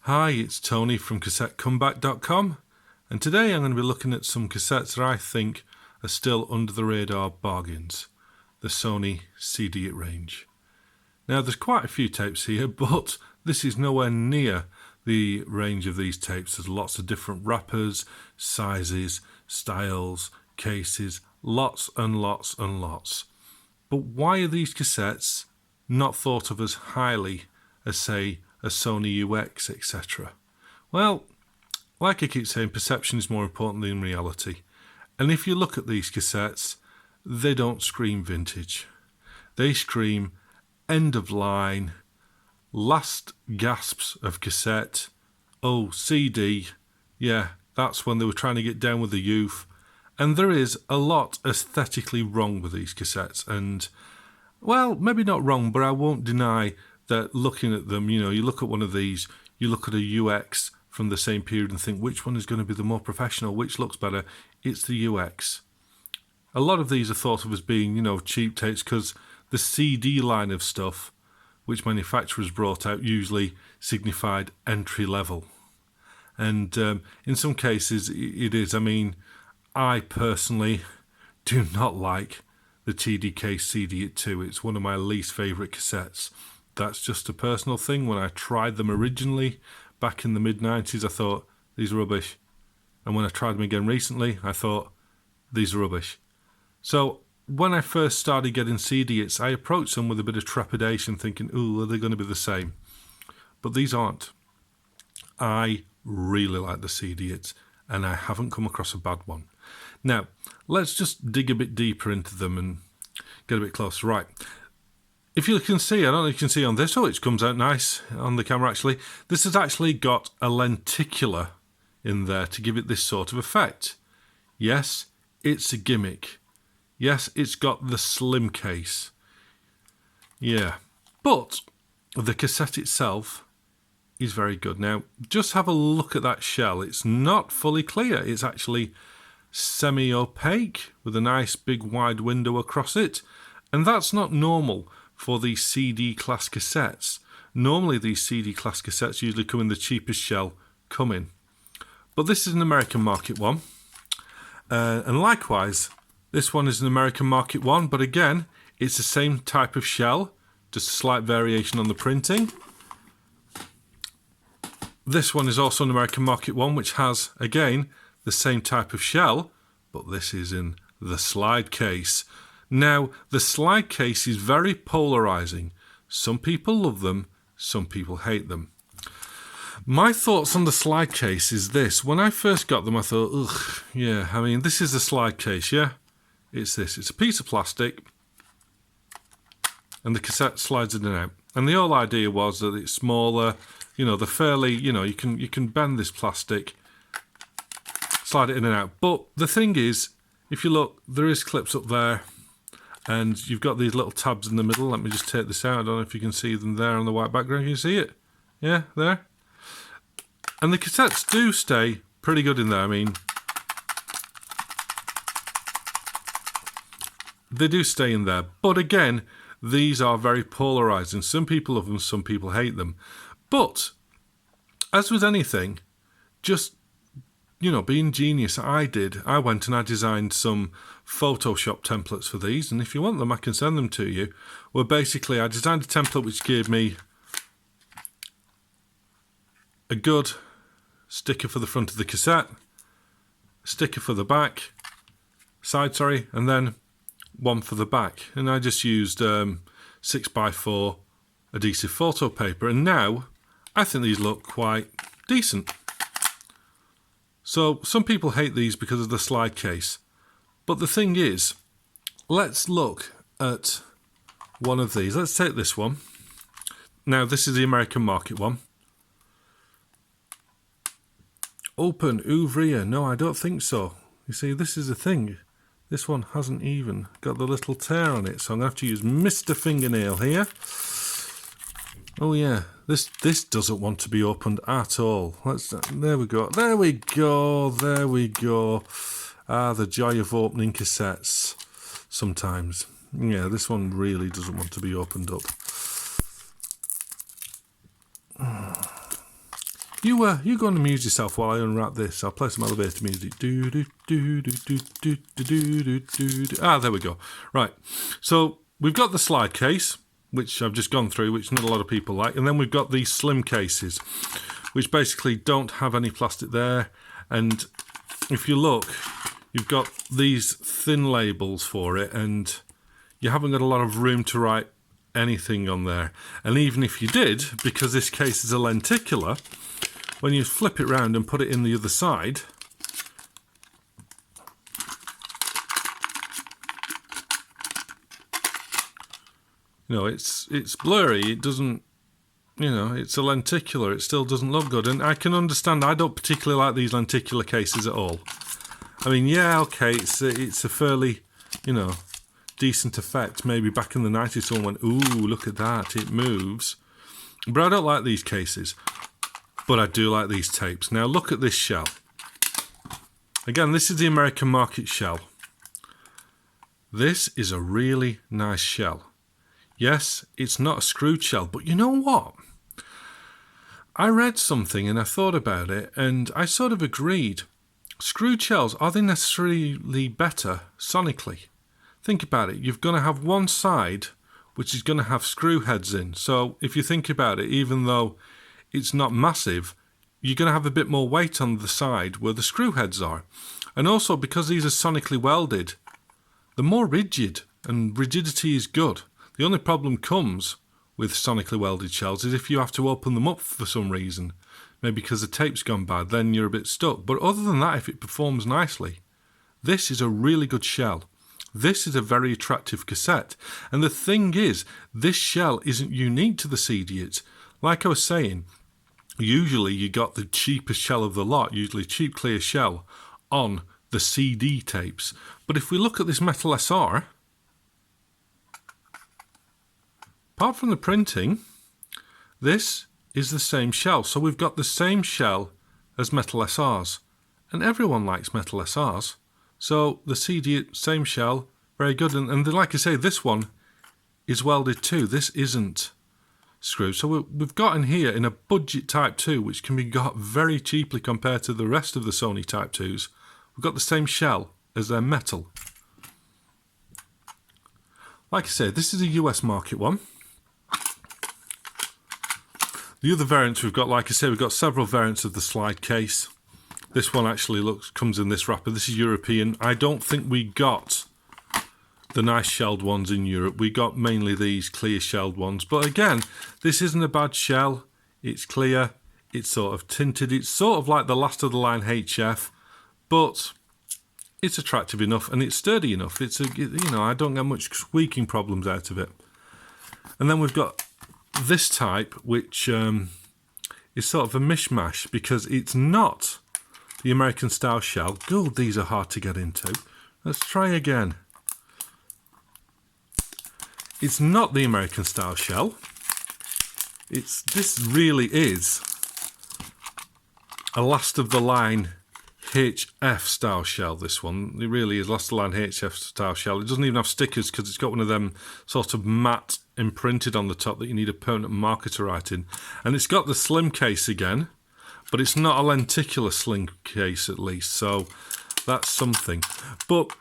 Hi, it's Tony from CassetteComeback.com, and today I'm going to be looking at some cassettes that I think are still under the radar bargains, the Sony CD-IT range. Now there's quite a few tapes here, but this is nowhere near the range of these tapes. There's lots of different wrappers, sizes, styles, cases, lots and lots and lots. But why are these cassettes not thought of as highly as, say, a Sony UX, etc.? Well, like I keep saying, perception is more important than reality. And if you look at these cassettes, they don't scream vintage. They scream end of line, last gasps of cassette, oh, CD, yeah, that's when they were trying to get down with the youth. And there is a lot aesthetically wrong with these cassettes. And, well, maybe not wrong, but I won't deny that looking at them, you look at one of these, you look at a UX from the same period and think, which one is going to be the more professional, which looks better? It's the UX. A lot of these are thought of as being, cheap tapes because the CD line of stuff, which manufacturers brought out, usually signified entry level. And in some cases, it is. I mean, I personally do not like the TDK CD-IT 2. It's one of my least favourite cassettes. That's just a personal thing. When I tried them originally back in the mid-90s, I thought, these are rubbish. And when I tried them again recently, I thought, these are rubbish. So when I first started getting CD-ITs, I approached them with a bit of trepidation, thinking, ooh, are they going to be the same? But these aren't. I really like the CD-ITs, and I haven't come across a bad one. Now, let's just dig a bit deeper into them and get a bit closer. Right. If you can see, I don't know if you can see on this. Oh, it comes out nice on the camera, actually. This has actually got a lenticular in there to give it this sort of effect. Yes, it's a gimmick. Yes, it's got the slim case. Yeah. But the cassette itself is very good. Now, just have a look at that shell. It's not fully clear. It's actually semi-opaque with a nice big wide window across it. And that's not normal for these CD class cassettes. Normally these CD class cassettes usually come in the cheapest shell coming. But this is an American market one. And likewise, this one is an American market one, but again, it's the same type of shell, just a slight variation on the printing. This one is also an American market one, which has, again, the same type of shell, but this is in the slide case. Now, the slide case is very polarizing. Some people love them, some people hate them. My thoughts on the slide case is this. When I first got them, I thought, ugh, yeah, I mean, this is the slide case, yeah? It's this. It's a piece of plastic, and the cassette slides in and out. And the whole idea was that it's smaller, they're fairly, you can bend this plastic, slide it in and out. But the thing is, if you look, there is clips up there, and you've got these little tabs in the middle. Let me just take this out. I don't know if you can see them there on the white background. Can you see it? Yeah, there. And the cassettes do stay pretty good in there. I mean, they do stay in there. But again, these are very polarizing. Some people love them, some people hate them. But, as with anything, just, being genius, I went and I designed some Photoshop templates for these, and if you want them, I can send them to you. Well, basically, I designed a template which gave me a good sticker for the front of the cassette, a sticker for the back, and then one for the back. And I just used 6x4 adhesive photo paper, and now I think these look quite decent. So some people hate these because of the slide case. But the thing is, let's look at one of these. Let's take this one. Now, this is the American market one. Open, ouvrir. No, I don't think so. You see, this is the thing. This one hasn't even got the little tear on it, so I'm going to have to use Mr. Fingernail here. Oh yeah, this doesn't want to be opened at all. There we go. There we go. There we go. Ah, the joy of opening cassettes sometimes. Yeah, this one really doesn't want to be opened up. You go and amuse yourself while I unwrap this. I'll play some elevator music. Do do do do do do do do do do. Ah, there we go. Right. So we've got the slide case, which I've just gone through, which not a lot of people like, and then we've got these slim cases, which basically don't have any plastic there. And if you look, you've got these thin labels for it, and you haven't got a lot of room to write anything on there. And even if you did, because this case is a lenticular, when you flip it round and put it in the other side, you know, it's blurry. It doesn't, you know, it's a lenticular. It still doesn't look good. And I can understand. I don't particularly like these lenticular cases at all. I mean, yeah, okay, it's a fairly, you know, decent effect. Maybe back in the 90s someone went, ooh, look at that, it moves. But I don't like these cases. But I do like these tapes. Now look at this shell. Again, this is the American market shell. This is a really nice shell. Yes, it's not a screwed shell, but you know what? I read something and I thought about it, and I sort of agreed. Screwed shells, are they necessarily better sonically? Think about it. You're going to have one side which is going to have screw heads in. So if you think about it, even though it's not massive, you're going to have a bit more weight on the side where the screw heads are. And also, because these are sonically welded, they're more rigid, and rigidity is good. The only problem comes with sonically welded shells is if you have to open them up for some reason. Maybe because the tape's gone bad, then you're a bit stuck. But other than that, if it performs nicely, this is a really good shell. This is a very attractive cassette. And the thing is, this shell isn't unique to the CD-IT. Like I was saying, usually you got the cheapest shell of the lot, usually cheap clear shell, on the CD tapes. But if we look at this metal SR, apart from the printing, this is the same shell. So we've got the same shell as metal SRs. And everyone likes metal SRs. So the CD, same shell, very good. And like I say, this one is welded too. This isn't screwed. So we've got in here in a budget Type 2, which can be got very cheaply compared to the rest of the Sony Type 2s. We've got the same shell as their metal. Like I say, this is a US market one. The other variants we've got, like I say, we've got several variants of the slide case. This one actually comes in this wrapper. This is European. I don't think we got the nice shelled ones in Europe. We got mainly these clear shelled ones. But again, this isn't a bad shell. It's clear. It's sort of tinted. It's sort of like the last of the line HF, but it's attractive enough and it's sturdy enough. It's a, you know, I don't get much squeaking problems out of it. And then we've got this type, which is sort of a mishmash because it's not the American style shell. God, these are hard to get into. Let's try again. It's not the American style shell. This really is a last of the line HF style shell, this one. It really is last of the line HF style shell. It doesn't even have stickers because it's got one of them sort of matte imprinted on the top that you need a permanent marker to write in. And it's got the slim case again, but it's not a lenticular slim case at least, so that's something. But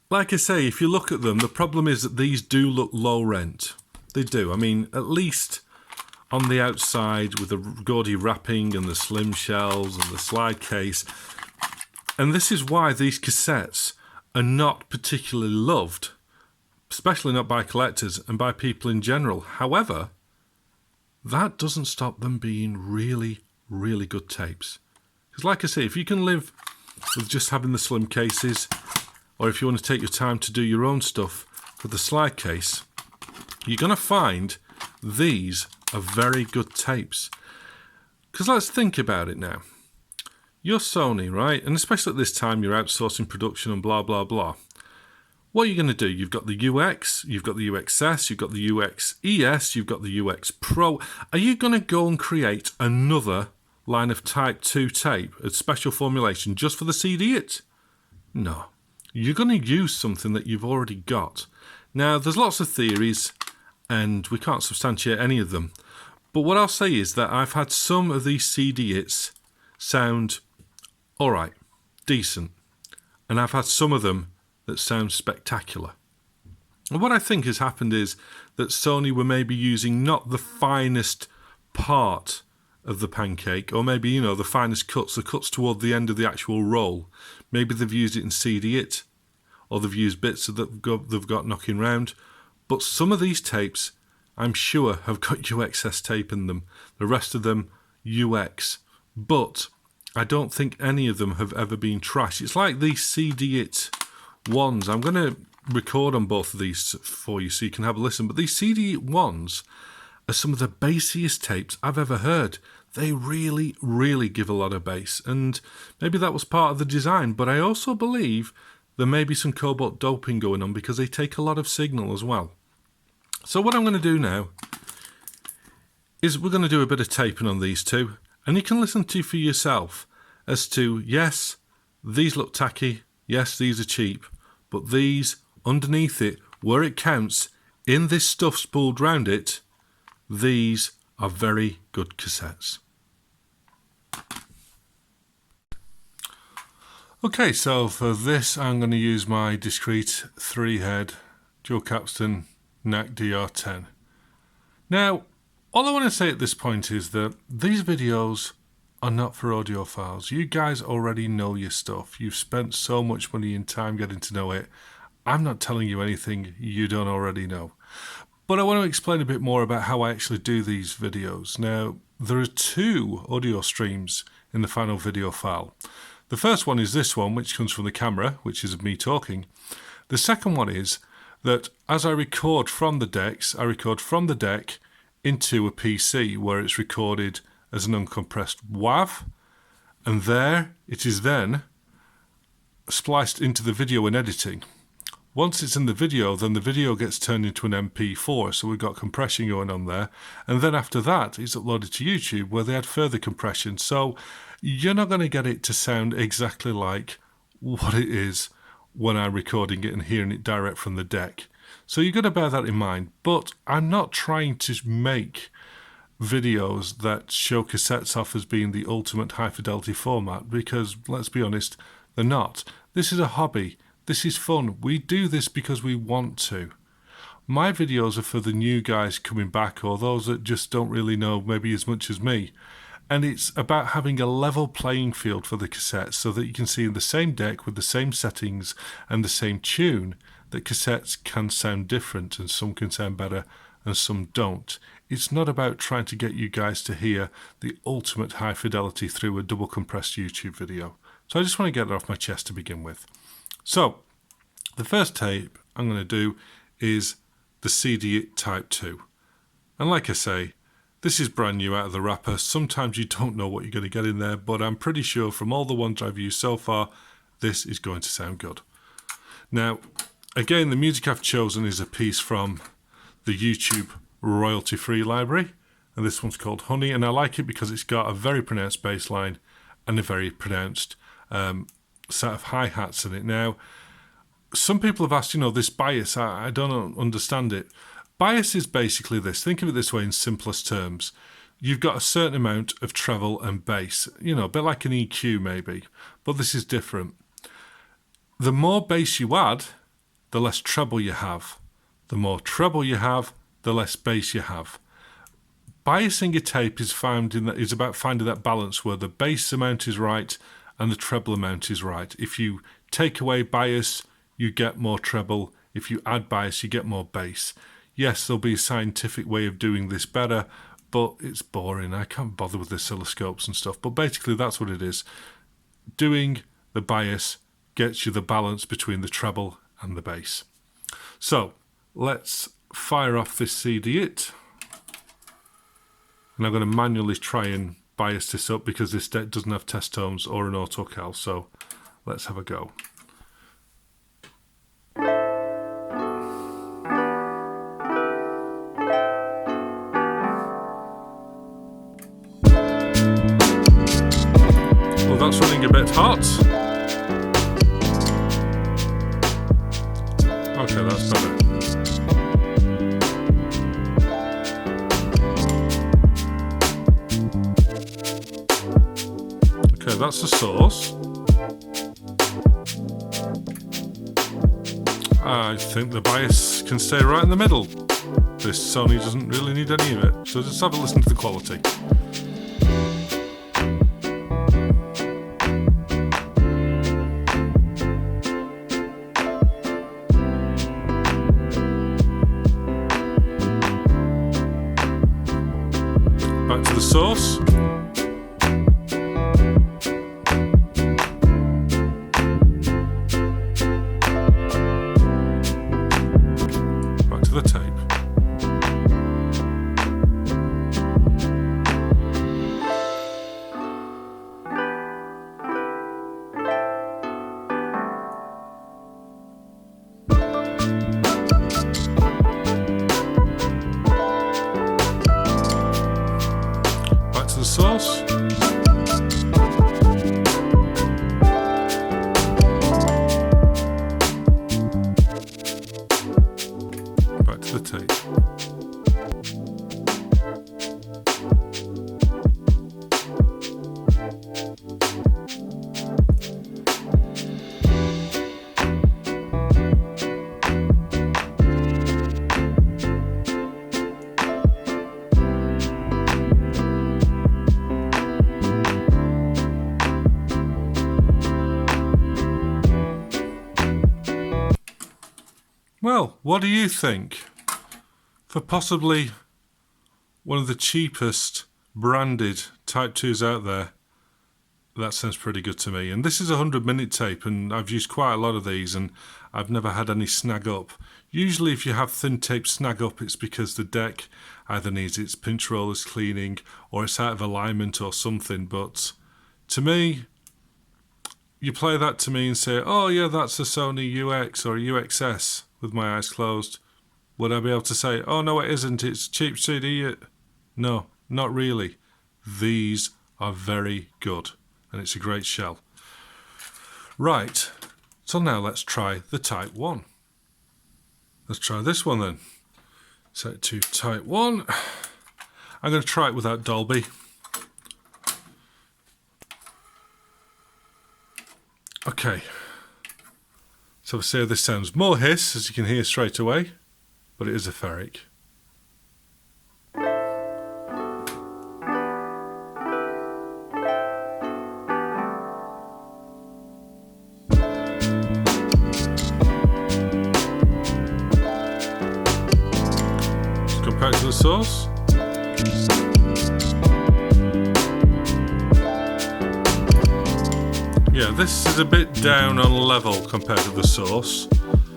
like I say, if you look at them, the problem is that these do look low rent. They do. I mean, at least on the outside with the gaudy wrapping and the slim shells and the slide case. And this is why these cassettes are not particularly loved, especially not by collectors and by people in general. However, that doesn't stop them being really, really good tapes. Because like I say, if you can live with just having the slim cases, or if you want to take your time to do your own stuff with the slide case, you're going to find these are very good tapes. Because let's think about it now. You're Sony, right? And especially at this time, you're outsourcing production and blah, blah, blah. What are you going to do? You've got the UX, you've got the UXS, you've got the UX ES, you've got the UX Pro. Are you going to go and create another line of Type 2 tape, a special formulation, just for the CD-IT? No. You're going to use something that you've already got. Now, there's lots of theories, and we can't substantiate any of them. But what I'll say is that I've had some of these CD-ITs sound alright, decent, and I've had some of them that sound spectacular. And what I think has happened is that Sony were maybe using not the finest part of the pancake, or maybe, the finest cuts, the cuts toward the end of the actual roll. Maybe they've used it in CD-IT, or they've used bits that they've got knocking round. But some of these tapes, I'm sure, have got UXS tape in them. The rest of them, UX. But I don't think any of them have ever been trashed. It's like these CD-IT ones. I'm going to record on both of these for you so you can have a listen. But these CD-IT ones are some of the bassiest tapes I've ever heard. They really, really give a lot of bass. And maybe that was part of the design. But I also believe there may be some cobalt doping going on because they take a lot of signal as well. So what I'm going to do now is we're going to do a bit of taping on these two. And you can listen to for yourself as to, yes, these look tacky. Yes, these are cheap. But these, underneath it, where it counts, in this stuff spooled round it, these are very good cassettes. Okay, so for this I'm going to use my discrete 3-head dual capstan NAC DR10. Now, all I want to say at this point is that these videos are not for audiophiles. You guys already know your stuff. You've spent so much money and time getting to know it. I'm not telling you anything you don't already know. But I want to explain a bit more about how I actually do these videos. Now, there are 2 audio streams in the final video file. The first one is this one, which comes from the camera, which is me talking. The second one is that as I record from the decks, I record from the deck into a PC where it's recorded as an uncompressed WAV, and there it is then spliced into the video in editing. Once it's in the video, then the video gets turned into an MP4, so we've got compression going on there. And then after that, it's uploaded to YouTube, where they add further compression. So you're not going to get it to sound exactly like what it is when I'm recording it and hearing it direct from the deck. So you've got to bear that in mind. But I'm not trying to make videos that show cassettes off as being the ultimate high-fidelity format, because, let's be honest, they're not. This is a hobby. This is fun. We do this because we want to. My videos are for the new guys coming back, or those that just don't really know maybe as much as me. And it's about having a level playing field for the cassettes so that you can see in the same deck with the same settings and the same tune that cassettes can sound different, and some can sound better and some don't. It's not about trying to get you guys to hear the ultimate high fidelity through a double compressed YouTube video. So I just want to get it off my chest to begin with. So, the first tape I'm going to do is the CD-IT Type 2. And like I say, this is brand new out of the wrapper. Sometimes you don't know what you're going to get in there, but I'm pretty sure from all the ones I've used so far, this is going to sound good. Now, again, the music I've chosen is a piece from the YouTube royalty-free library, and this one's called Honey, and I like it because it's got a very pronounced bass line and a very pronounced set of hi-hats in it. Now, some people have asked, this bias, I don't understand it. Bias is basically this. Think of it this way in simplest terms. You've got a certain amount of treble and bass, a bit like an EQ maybe, but this is different. The more bass you add, the less treble you have. The more treble you have, the less bass you have. Biasing a tape is about finding that balance where the bass amount is right and the treble amount is right. If you take away bias, you get more treble. If you add bias, you get more bass. Yes, there'll be a scientific way of doing this better, but it's boring. I can't bother with the oscilloscopes and stuff. But basically, that's what it is. Doing the bias gets you the balance between the treble and the bass. So, let's fire off this CD-IT. And I'm going to manually try and bias this up because this deck doesn't have test tones or an autocal. So, let's have a go. That's running a bit hot. Okay, that's better. that's the source. I think the bias can stay right in the middle. This Sony doesn't really need any of it, so just have a listen to the quality. Back to the source. Back to the tape. The source. Back to the tape. Well, what do you think? For possibly one of the cheapest branded Type 2s out there, that sounds pretty good to me. And this is a 100-minute tape, and I've used quite a lot of these, and I've never had any snag up. Usually if you have thin tape snag up, it's because the deck either needs its pinch rollers cleaning, or it's out of alignment or something. But to me, you play that to me and say, oh yeah, that's a Sony UX or a UXS, with my eyes closed. Would I be able to say, oh no it isn't, it's cheap CD-IT? No, not really. These are very good, and it's a great shell. Right, so now let's try the Type 1. Let's try this one then. Set to Type 1. I'm going to try it without Dolby. Okay. So I say this sounds more hiss, as you can hear straight away, but it is a ferric. Let's go back to the source. Yeah, this is a bit down on level compared to the source.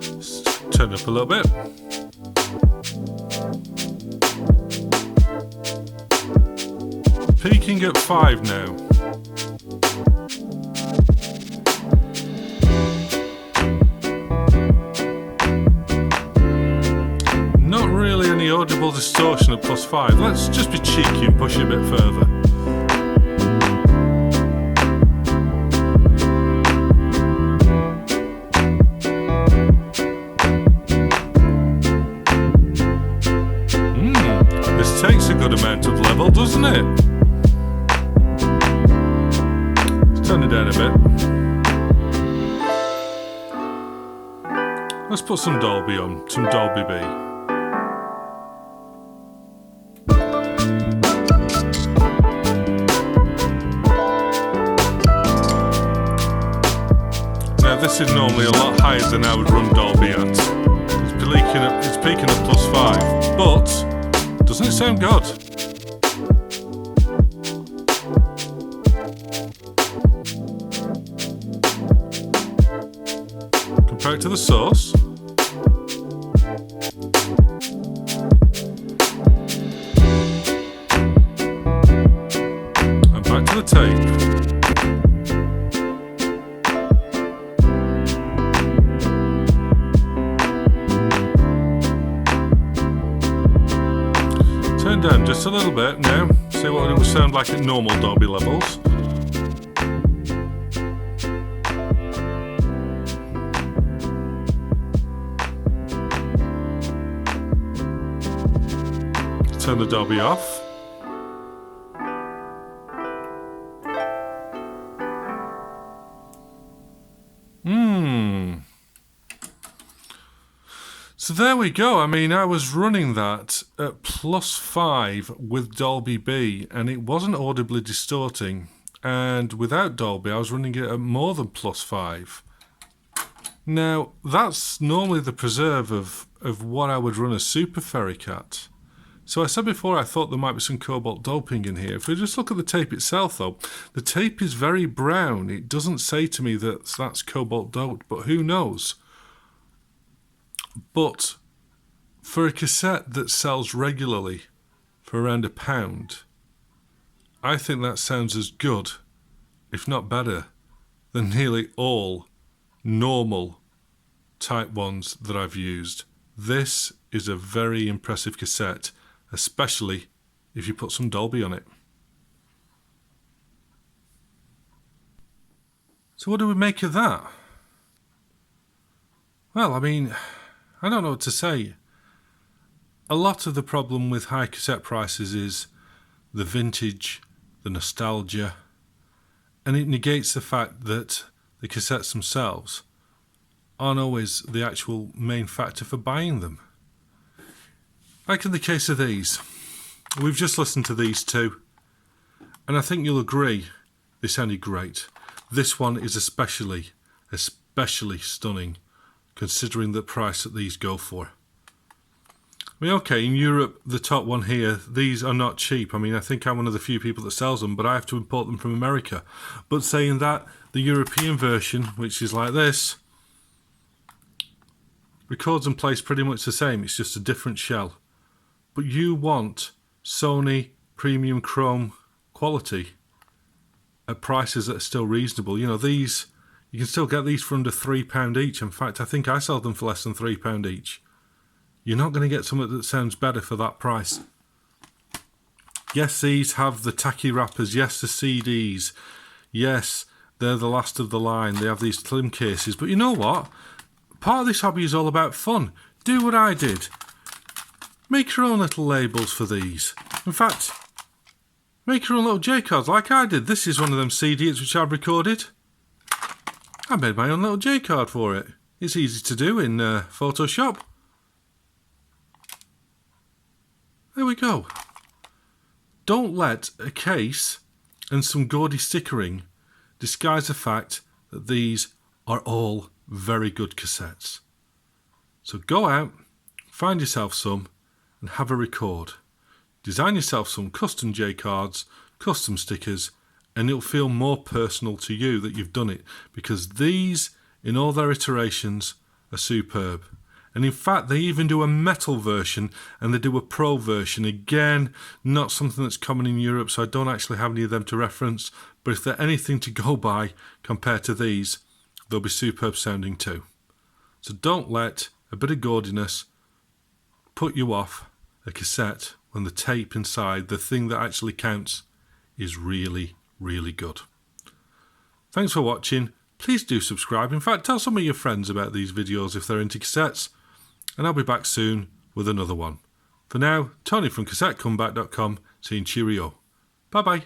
Let's turn up a little bit. Peaking at 5 now. Not really any audible distortion at +5. Let's just be cheeky and push it a bit further. This takes a good amount of level, doesn't it? Let's turn it down a bit. Let's put some Dolby on, some Dolby B. Now this is normally a lot higher than I would run Dolby at. It's peaking at +5, but doesn't it sound good? Compare it to the source. And back to the tape. Turn down just a little bit now, see what it would sound like at normal Dolby levels. Turn the Dolby off. So there we go. I mean, I was running that at +5 with Dolby B, and it wasn't audibly distorting. And without Dolby, I was running it at more than +5. Now, that's normally the preserve of what I would run a Super Ferric at. So I said before I thought there might be some cobalt doping in here. If we just look at the tape itself, though, the tape is very brown. It doesn't say to me that that's cobalt doped, but who knows? But for a cassette that sells regularly for around £1, I think that sounds as good, if not better, than nearly all normal Type 1s that I've used. This is a very impressive cassette, especially if you put some Dolby on it. So what do we make of that? Well, I mean, I don't know what to say. A lot of the problem with high cassette prices is the vintage, the nostalgia, and it negates the fact that the cassettes themselves aren't always the actual main factor for buying them. Like in the case of these, we've just listened to these two, and I think you'll agree they sounded great. This one is especially stunning, considering the price that these go for. I mean, okay, in Europe, the top one here, these are not cheap. I mean, I think I'm one of the few people that sells them, but I have to import them from America. But saying that, the European version, which is like this, records and plays pretty much the same. It's just a different shell. But you want Sony premium chrome quality at prices that are still reasonable. You know, these, you can still get these for under £3 each. In fact, I think I sold them for less than £3 each. You're not going to get something that sounds better for that price. Yes, these have the tacky wrappers. Yes, the CDs. Yes, they're the last of the line. They have these slim cases. But you know what? Part of this hobby is all about fun. Do what I did. Make your own little labels for these. In fact, make your own little J-cards like I did. This is one of them CD-ITs which I've recorded. I made my own little J-card for it. It's easy to do in Photoshop. There we go. Don't let a case and some gaudy stickering disguise the fact that these are all very good cassettes. So go out, find yourself some, and have a record. Design yourself some custom J-cards, custom stickers, and it'll feel more personal to you that you've done it, because these, in all their iterations, are superb. And in fact, they even do a metal version and they do a pro version. Again, not something that's common in Europe, so I don't actually have any of them to reference. But if they're anything to go by compared to these, they'll be superb sounding too. So don't let a bit of gaudiness put you off a cassette when the tape inside, the thing that actually counts, is really, really good. Thanks for watching. Please do subscribe. In fact, tell some of your friends about these videos if they're into cassettes. And I'll be back soon with another one. For now, Tony from CassetteComeback.com saying cheerio. Bye bye.